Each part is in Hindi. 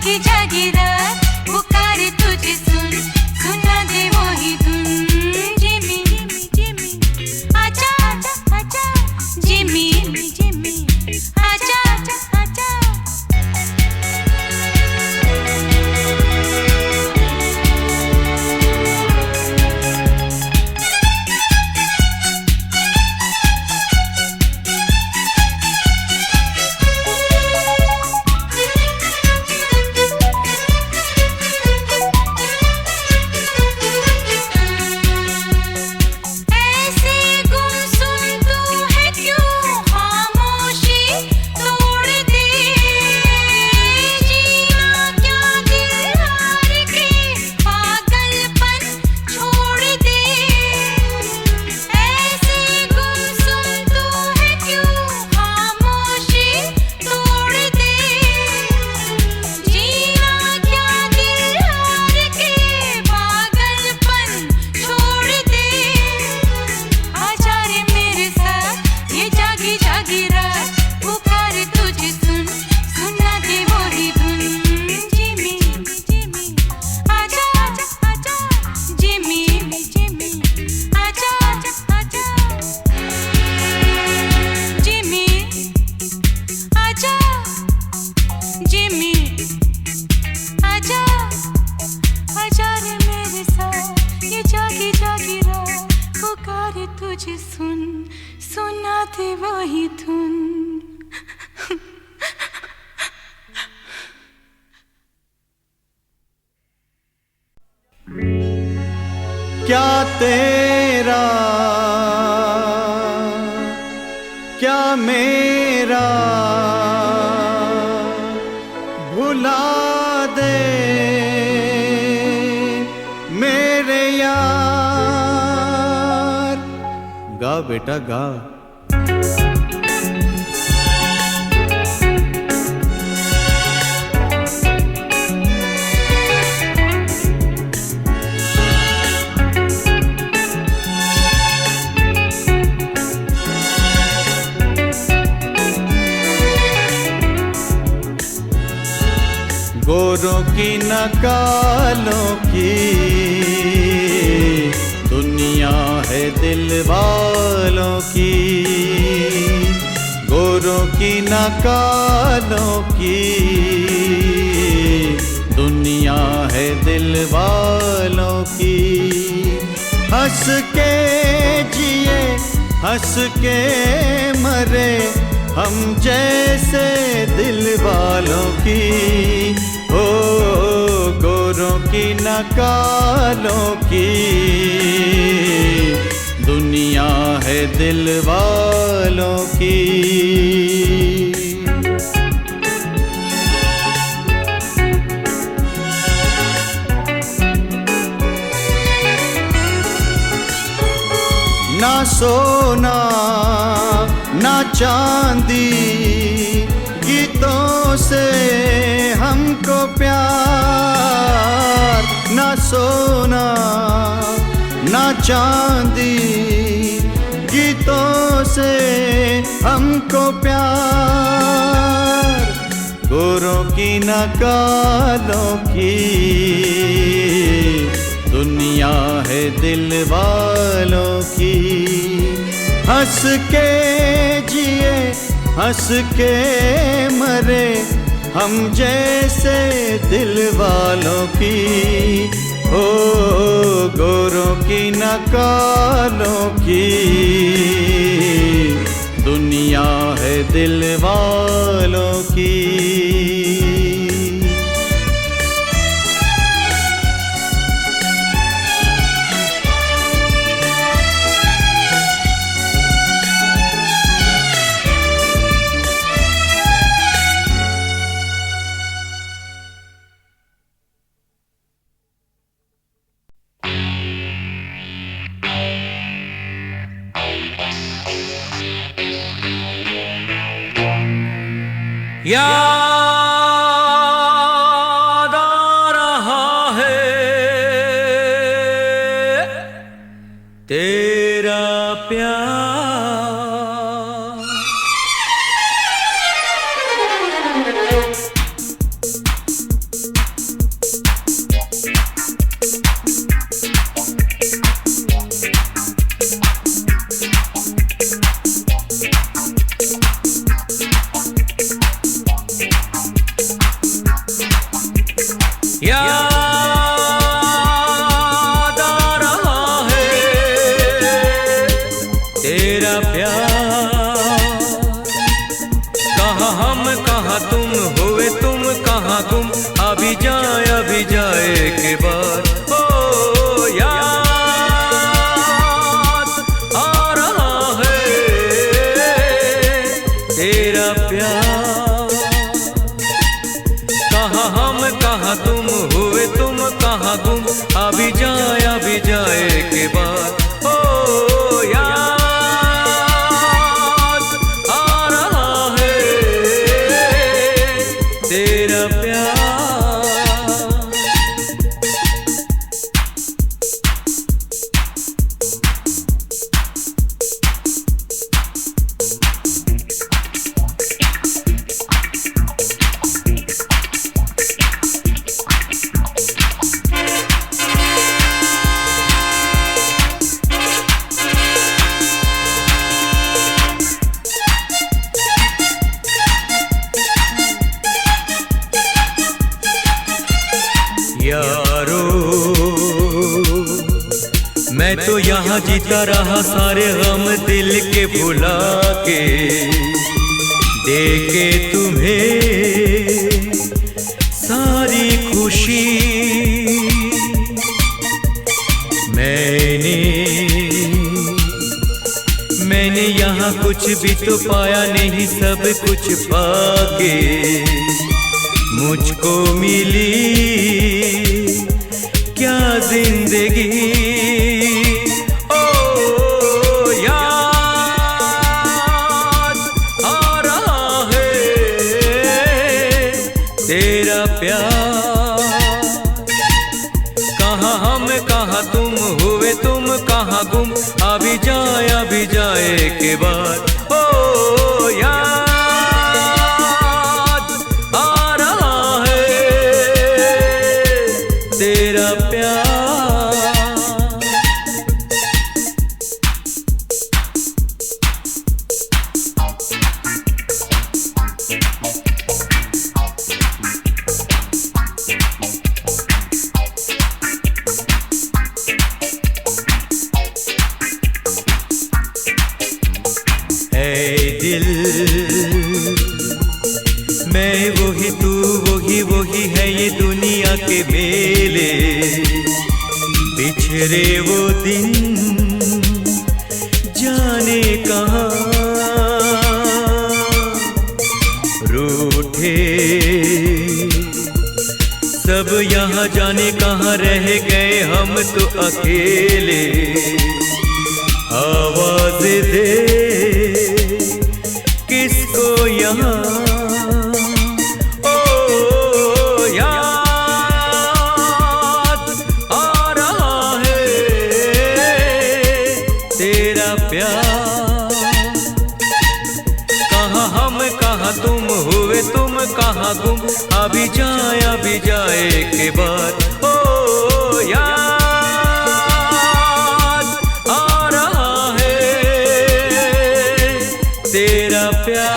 जागी जागी रात पुकारे तुझे सुन सुना दे वही धुन जिमी जिमी आजा आजा आजा जिमी जिमी आजा आजा आजा तुझे सुन सुना दे वही धुन क्या तेरा क्या मेरा भुला दे मेरे यार। गा बेटा गा। गोरों की न कालों की दुनिया है दिल वालों की। गोरों की न कालों की दुनिया है दिल वालों की। हंस के जिए हंस के मरे हम जैसे दिल वालों की। ओ गोरों की न कालों की दुनिया है दिल वालों की। ना सोना ना चांदी गीतों से हमको प्यार। ना सोना ना चांदी गीतों से हमको प्यार। गोरों की न कालों की दुनिया है दिल वालों की। हंस के जिए हंस के मरे हम जैसे दिल वालों की। ओ गोरों की न कालों की दुनिया है दिल वालों की। याद आ रहा है तेरा प्यार। याद आ रहा है तेरा प्यार। कहाँ हम कहाँ तुम, हुए तुम कहाँ गुम, अभी जाए के बाद। ओ याद आ रहा है तेरा प्यार। कहाँ हम कहाँ तुम, हुए तुम कहाँ गुम, अभी जाए के बाद। ओ याद आ रहा है तेरा प्यार। यारो मैं तो यहाँ जीता रहा सारे गम दिल के भुला के, देके तुम्हें सारी खुशी। मैंने यहाँ कुछ भी तो पाया नहीं, सब कुछ पाके मुझको मिली क्या जिंदगी। ओ याद आ रहा है तेरा प्यार। कहाँ हम कहाँ तुम, हुए तुम कहाँ गुम, अभी जाए के बाद। ओ याद आ रहा है तेरा प्यार। है दिल मैं वही तू वही है ये दुनिया के मेले। बिछड़े वो दिन जाने कहाँ, रूठे सब यहाँ जाने कहाँ, रह गए हम तो अकेले। आवाज दे किसको यहाँ। ओ याद आ रहा है तेरा प्यार। कहाँ हम कहाँ तुम, हुए तुम कहाँ गुम, अभी जाए के बाद। ओ याद आ रहा है तेरा प्यार।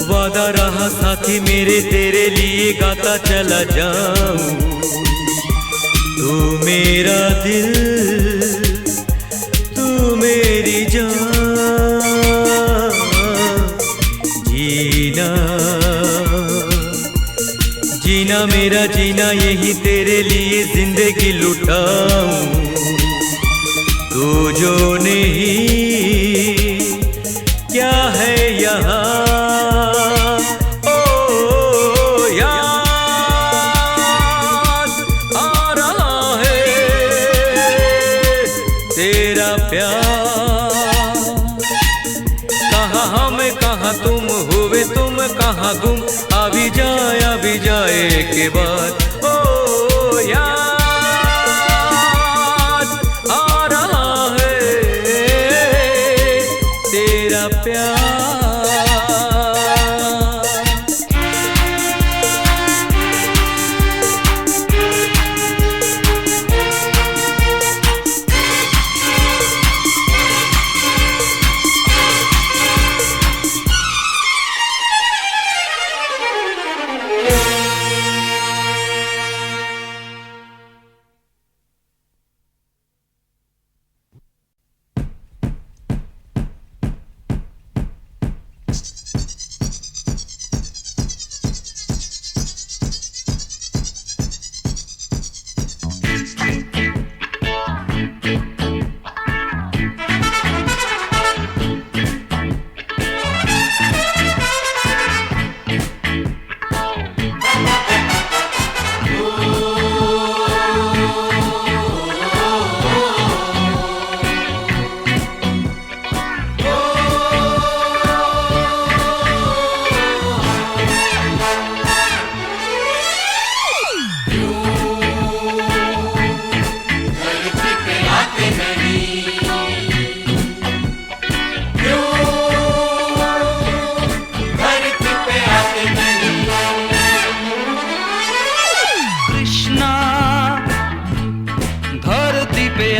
वादा रहा साथी मेरे, तेरे लिए गाता चला जाऊं। तू मेरा दिल, तू मेरी जान। जीना मेरा जीना, यही तेरे लिए जिंदगी लुटाऊं। तू जो नहीं क्या है यहाँ। कहाँ हम कहाँ तुम हुए तुम कहाँ गुम, अभी जाए के बाद ओ याद आ रहा है तेरा प्यार।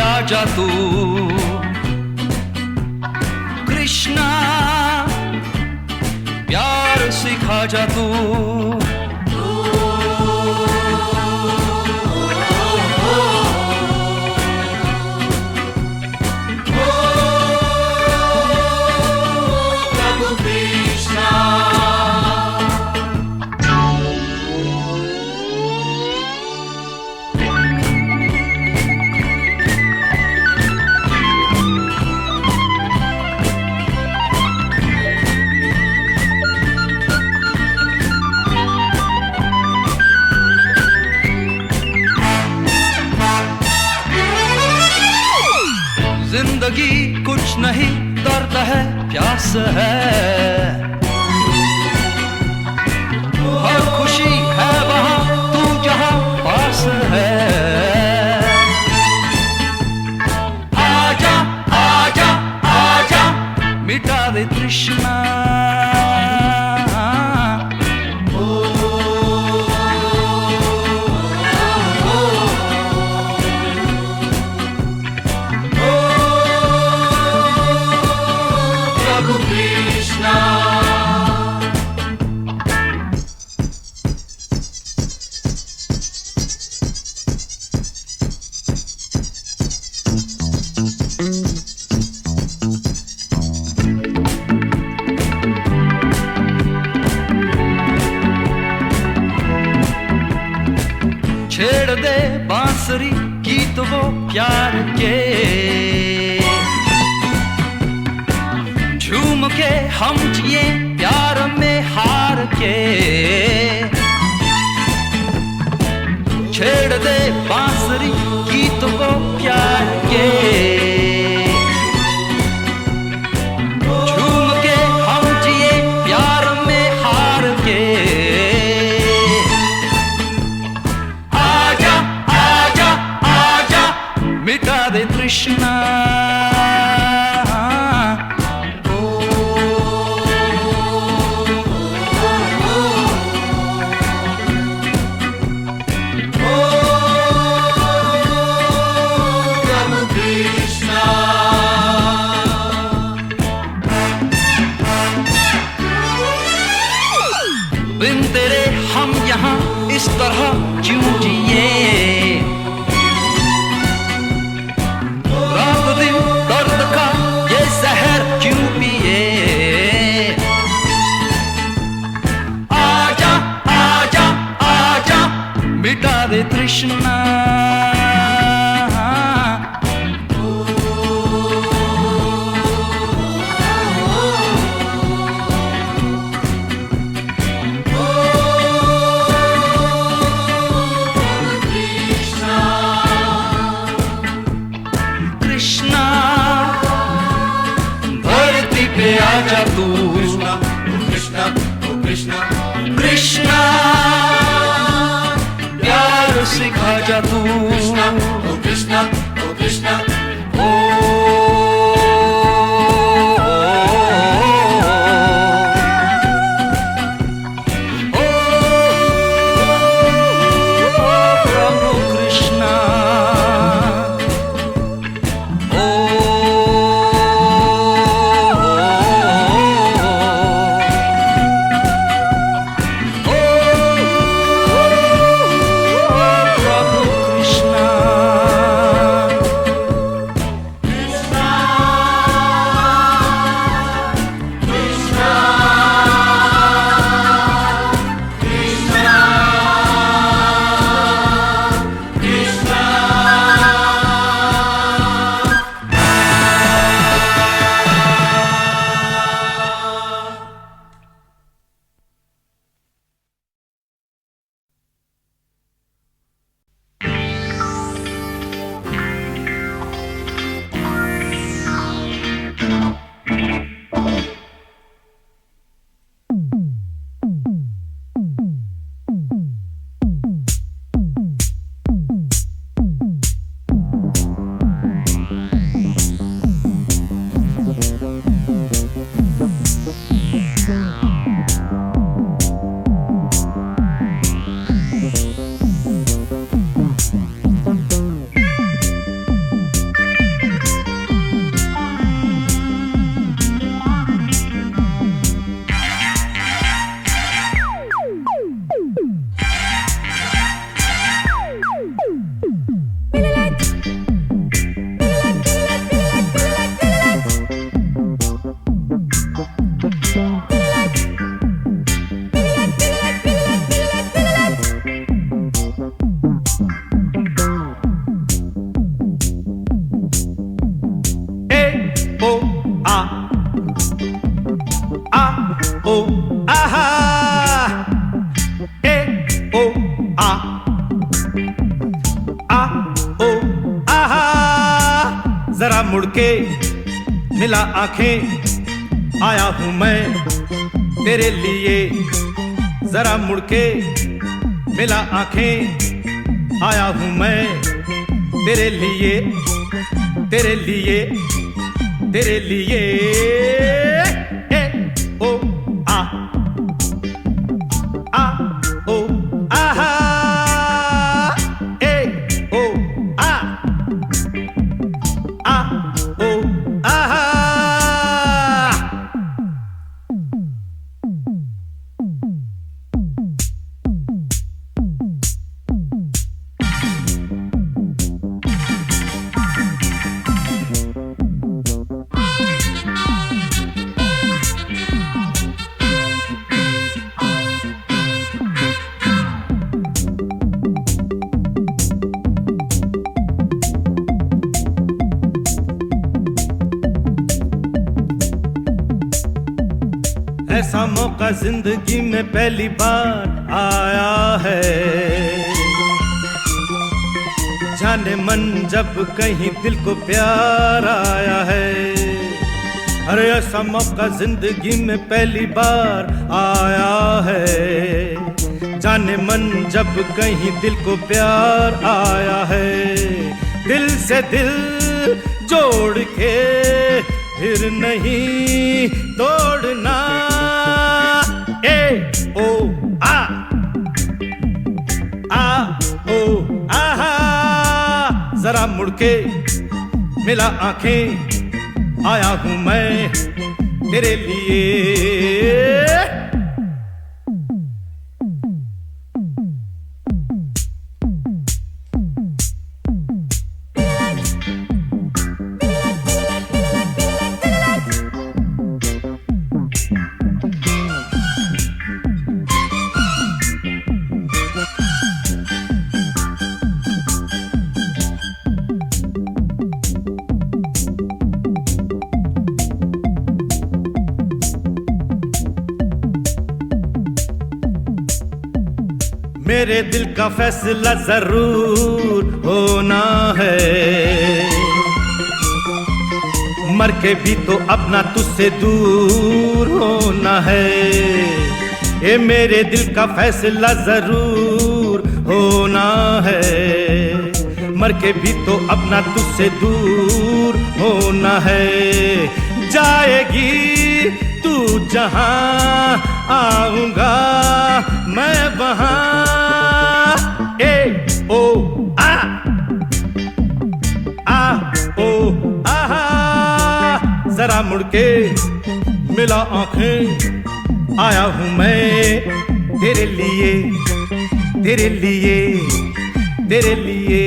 आजा तू कृष्णा, प्यार सिखा जा तू। जिंदगी कुछ नहीं, दर्द है, प्यास है, हर खुशी है वहां तू जहां पास है। आजा आजा आजा, मिटा दे तृष्णा। छेड़ दे बांसुरी गीत वो प्यार के, झूम के हम जिए प्यार में हार के। छेड़ दे बांसुरी गीत वो प्यार के, झूम के हम जिए प्यार में हार के। मिटा दे तृष्णा। बिन तेरे हम यहाँ इस तरह क्यों जिए, रात दिन दर्द का ये जहर क्यों पिए। आजा आजा आजा, मिटा दे तृष्णा। तू कृष्णा कृष्णा कृष्णा कृष्णा प्यार सिखा जा तू कृष्णा कृष्णा कृष्णा जरा मुड़के मिला आंखें आया हूं मैं तेरे लिए जरा मुड़के मिला आंखें आया हूं मैं तेरे लिए तेरे लिए तेरे लिए ए ओ आ ओ आहा ए ओ आ ओ आहा ऐसा मौका जिंदगी में पहली बार आया है, जाने मन जब कहीं दिल को प्यार आया है। अरे ऐसा मौका जिंदगी में पहली बार आया है, जाने मन जब कहीं दिल को प्यार आया है। दिल से दिल जोड़ के फिर नहीं तोड़ना, ए ओ आ ओ आहा। जरा मुड़के मिला आंखें आया हूं मैं तेरे लिए। मेरे दिल का फैसला जरूर होना है, मर के भी तो अपना तुझसे दूर होना है। ये मेरे दिल का फैसला जरूर होना है। मर के भी तो अपना तुझसे दूर होना है। जाएगी तू जहां आऊंगा मैं वहां। ए ओ आ ओ आहा, जरा मुड़ के मिला आंखें, आया हूं मैं तेरे लिए, तेरे लिए, तेरे लिए।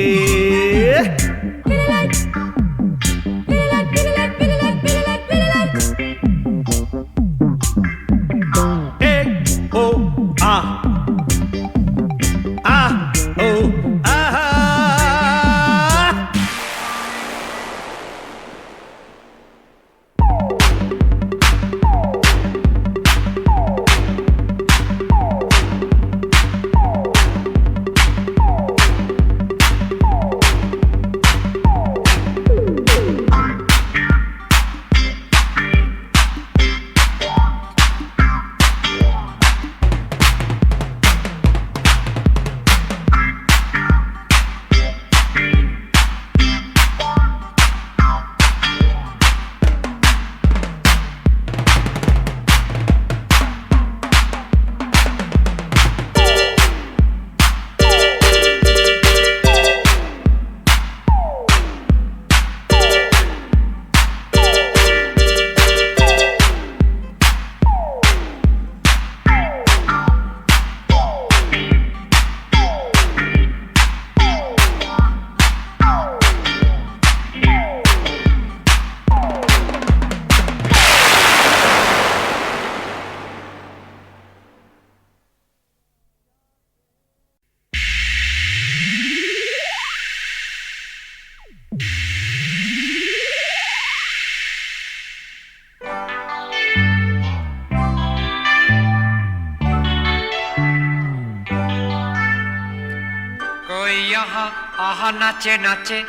आहा नाचे नाचे,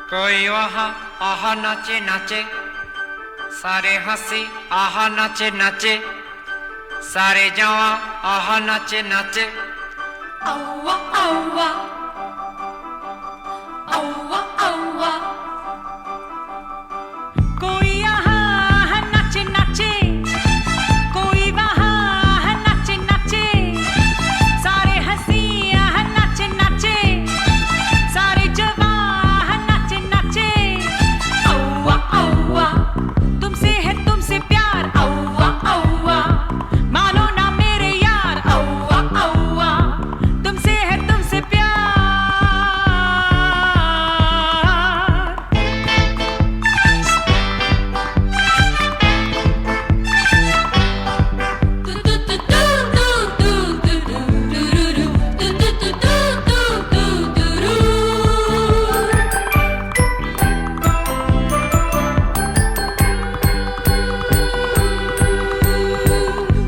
कोई वहाँ आहा नाचे नाचे, सारे हंसी आहा नाचे नाचे, सारे जवा आहा नाचे नाचे। औवा औवा औवा औवा, कोई यहाँ नाचे नाचे, कोई वहाँ नाचे नाचे, सारे हंसी यहाँ नाचे नाचे, सारे जवान नाचे नाचे। औवा औवा, तुमसे है तुमसे प्यार, औवा औवा, मानो ना मेरे यार, औवा औवा, तुमसे है तुमसे प्यार।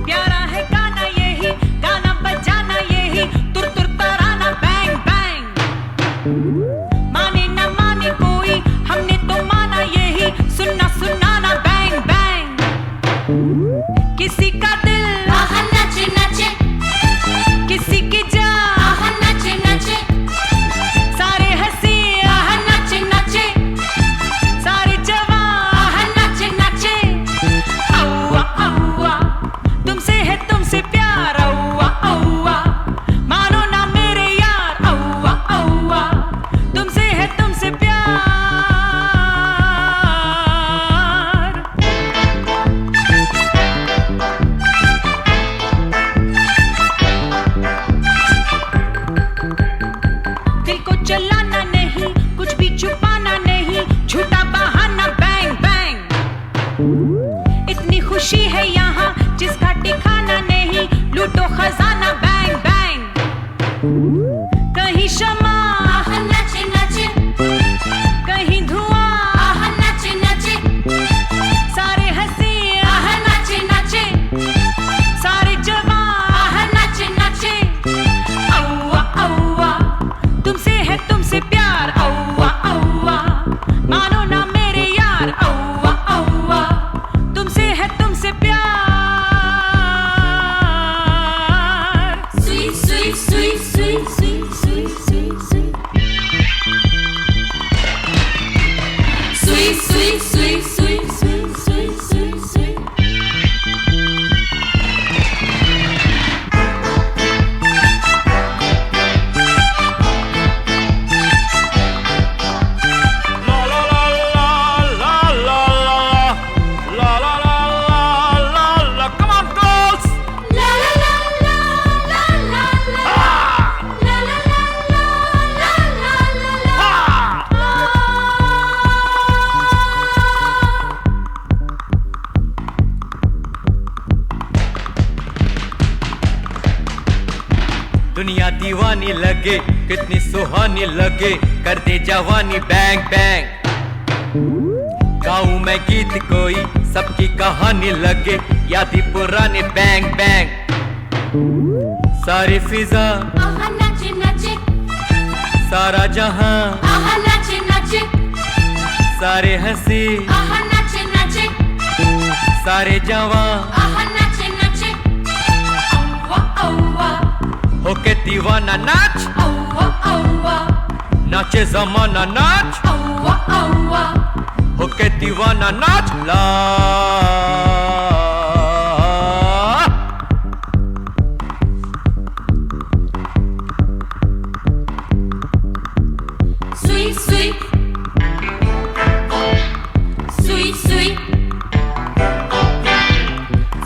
प्यारा है गाना यही, गाना बजाना यही, तुर तुर तराना बैंग बैंग। माने न माने कोई, हमने तो माना यही, सुनना सुनाना बैंग बैंग। किसी का दिल आहा नाचे नाचे, किसी की जान आहा नाचे नाचे, सारे हंसी आहा नाचे नाचे, सारे जवान आहा नाचे नाचे। औवा औवा, तुमसे है तुमसे प्यार, औवा औवा, मानो ना मेरे यार, औवा औवा, तुमसे है तुमसे प्यार। दुनिया दीवानी लगे, कितनी सुहानी लगे, कर दे जवानी बैंग बैंग। गाऊं मैं गीत कोई, सबकी कहानी लगे, यादी पुरानी बैंग बैंग। सारी फिजा आहा नाचे नाचे, सारा जहां आहा नाचे नाचे, सारे हंसी आहा नाचे नाचे, सारे जवां आहा नाचे नाचे, औवा औवा, होके दीवाना नाच, औवा औवा, नाचे जमाना नाच, औवा औवा, होके दीवाना नाच ला। सुई सुई, सुई सुई,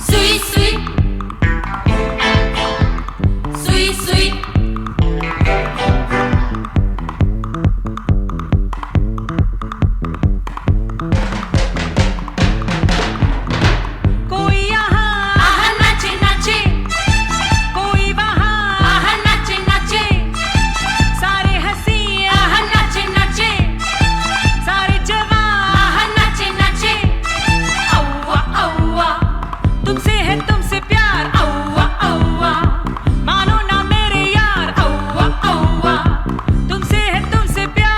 सुई सुई, सुई सुई। कोई यहाँ आहा नाचे नाचे, कोई वहाँ आहा नाचे नाचे, सारे हंसी आहा नाचे नाचे, सारे जवान आहा नाचे नाचे, औवा औवा, तुमसे है तुमसे प्यार, औवा औवा, मानो ना मेरे यार, औवा औवा, तुमसे है तुमसे प्यार।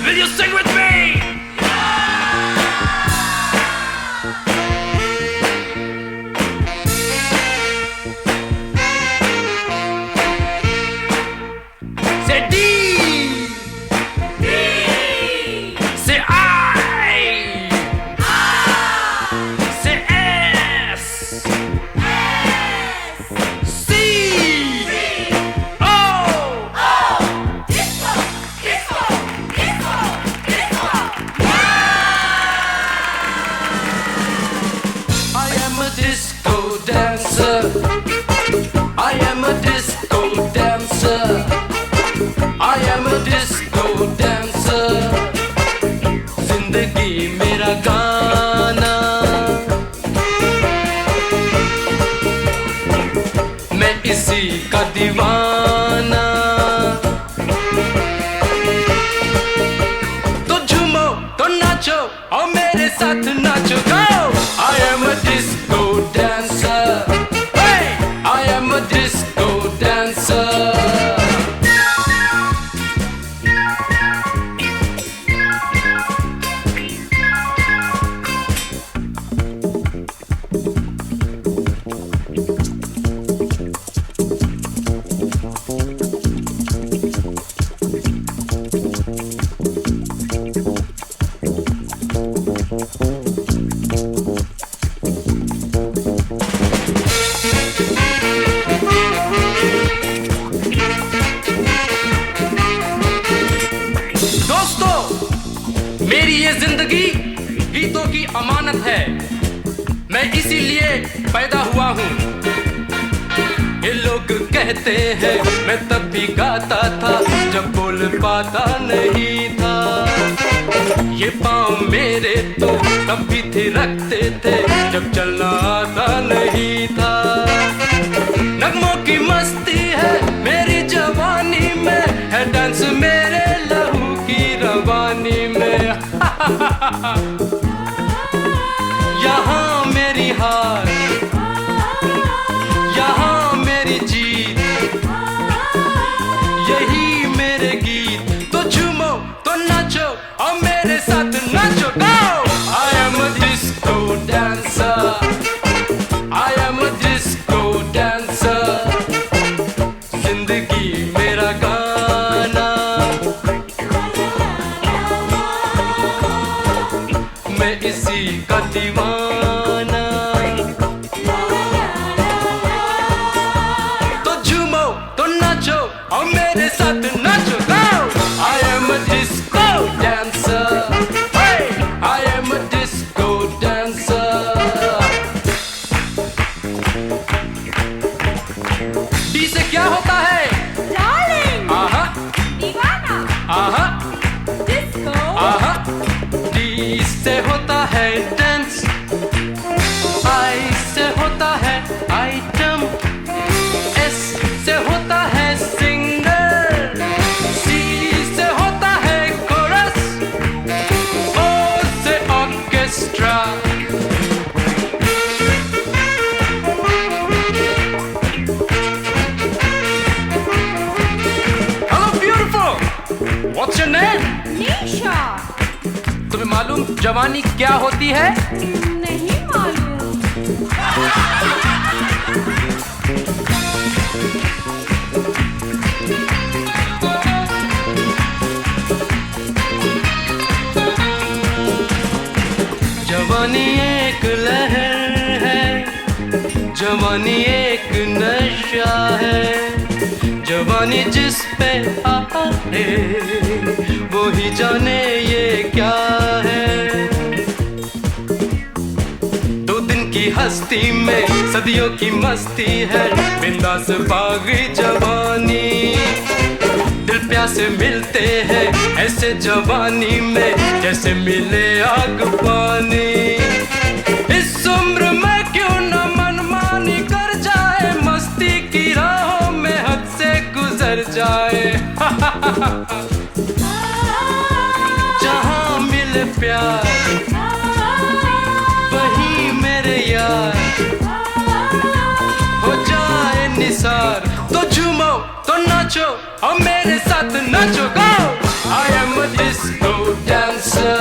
Will you sing with me? Say D. Say I. Say S. C. O. Disco, disco, disco, disco. I am a disco dancer. I am a disco dancer. I am a disco dancer. जिंदगी मेरा गाना, मैं इसी का दीवाना। तो झूमो तो नाचो और मेरे साथ नाचो go! I am a disco dancer. Hey! I am a disco dancer. दोस्तों, मेरी ये जिंदगी गीतों की अमानत है। मैं इसीलिए पैदा हुआ हूँ। ये लोग कहते हैं मैं तब भी गाता था जब बोल पाता नहीं था। ये पाँव मेरे तो तब भी थे रखते थे जब चलना आता नहीं था। नगमों की मस्ती है मेरी जवानी में, है डांस मेरे लहू की रवानी में। यहाँ मेरी हार, यहाँ मेरी जीत, I am a disco dancer. जिंदगी मेरा गाना, मैं इसी का दीवाना। तो झूमो तो नाचो और मेरे साथ नाचो। I am a disco dancer. Hey, I am a disco dancer. D से क्या होता है? Darling, आहा दीवाना, आहा disco, आहा। डी से होता है डांस, आई से होता है आइटम, एस से होता है सिंगर, सी से होता है कोरस, ओ से orchestra. Hello beautiful, what's your name? Nisha, तुम्हें मालूम जवानी क्या होती है? नहीं मालूम। जवानी एक लहर है, जवानी एक नशा है, जवानी जिस पे आए वो ही जाने ये क्या है। 2 दिन की हस्ती में सदियों की मस्ती है, बिंदास बागी जवानी। दिल प्यासे मिलते हैं ऐसे जवानी में, जैसे मिले आग पानी। इस उम्र में क्यों न मनमानी कर जाए, मस्ती की राहों में हद से गुजर जाए। जहाँ मिले प्यार वहीं मेरे यार हो जाए निसार। तो झूमो तो नाचो और मेरे साथ नाचो। गो! I am a disco dancer.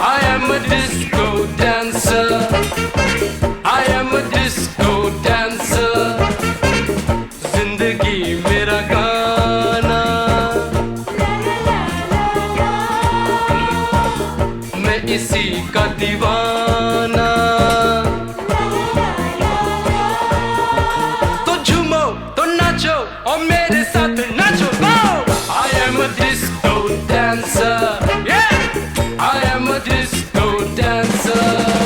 I am a disco dancer. I am a disco dancer. जिंदगी मेरा गाना, मैं इसी का दीवाना। तो झूमो तो नाचो और मेरे साथ नाचो। Go! I am a disco dancer. Yeah! I am a disco dancer.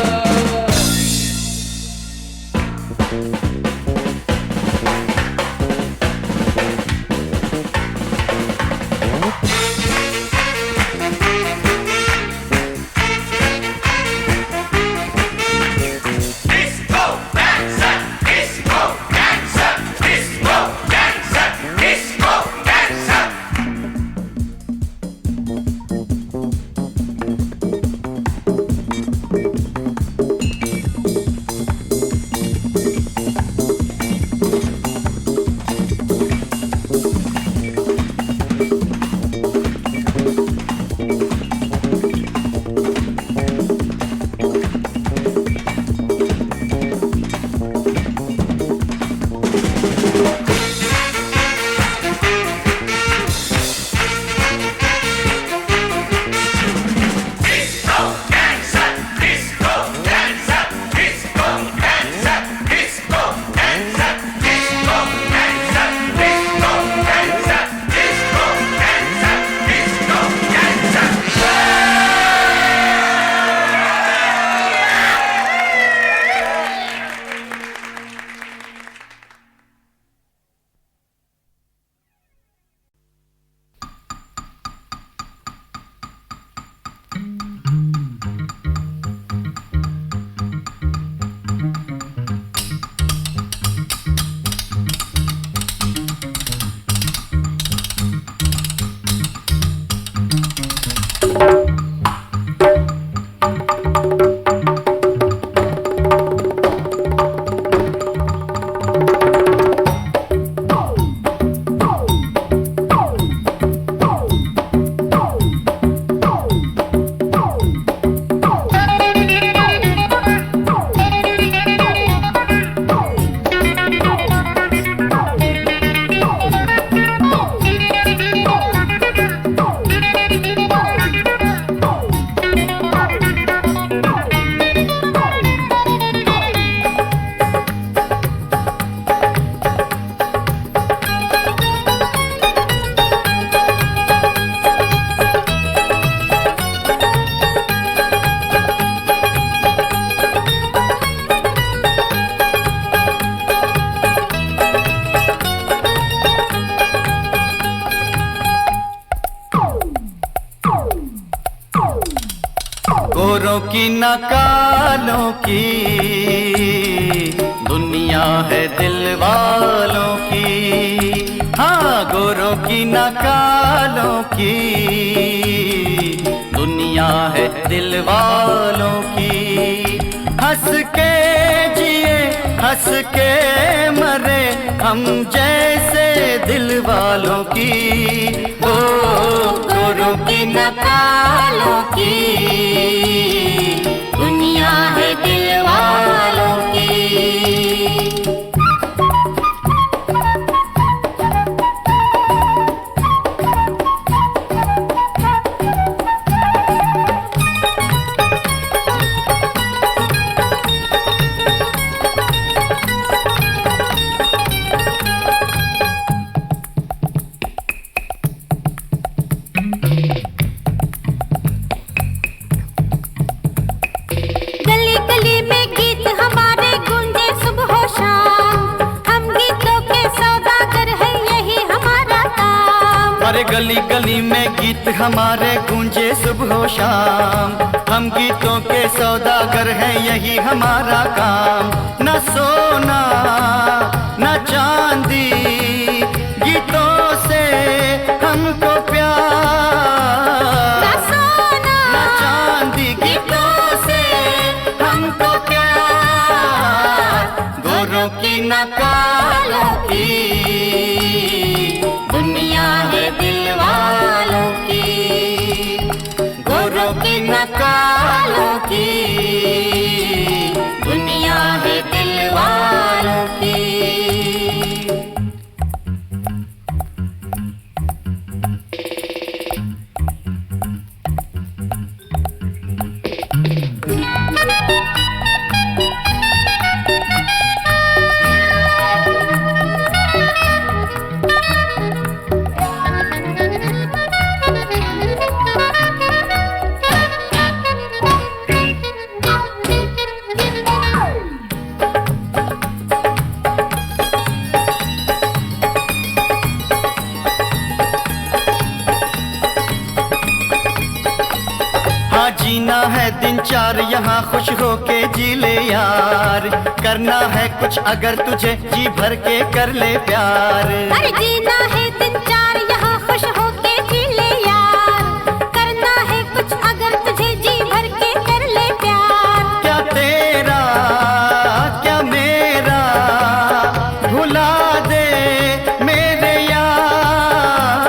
की न कालों की, दुनिया है दिल वालों की। हाँ, गोरों की न कालों की, दुनिया है दिल वालों की। हंस के जिए हंस के मरे हम जैसे दिल वालों की। ओ गोरों की न कालों की, दुनिया है दिल वालों की। गली गली में गीत हमारे गूंजे सुबह शाम, हम गीतों के सौदागर है यही हमारा काम। अरे गली गली में गीत हमारे गूंजे सुबह शाम, हम गीतों के सौदागर हैं यही हमारा काम। न सोना न चांदी, गीतों से हमको प्यार। न सोना न चांदी, गीतों से हमको प्यार। गोरों की न कालों की, दुनिया है दिल वालों की। गोरों की न कालों की, दुनिया है दिल वालों की। हाँ, जीना है दिन चार यहाँ खुश होके जी ले यार। करना है कुछ अगर तुझे जी भर के कर ले प्यार। अरे जीना है दिन चार यहाँ खुश होके जी ले यार। करना है कुछ अगर तुझे जी भर के कर ले प्यार। क्या तेरा क्या मेरा भुला दे मेरे यार।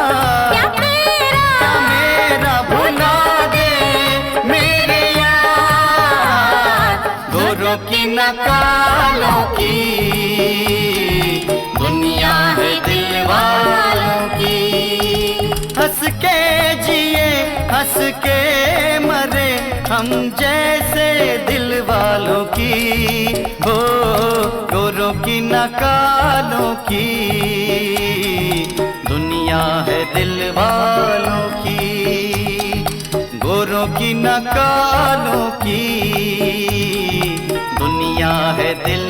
क्या तेरा क्या मेरा भुला दे मेरे यार। गोरों की न कालों की, दुनिया है दिल वालों की। हंस के जिए हंस के मरे हम जैसे दिल वालों की। हो गोरों की न कालों की, दुनिया है दिल वालों की। गोरों की न कालों की, दुनिया है दिल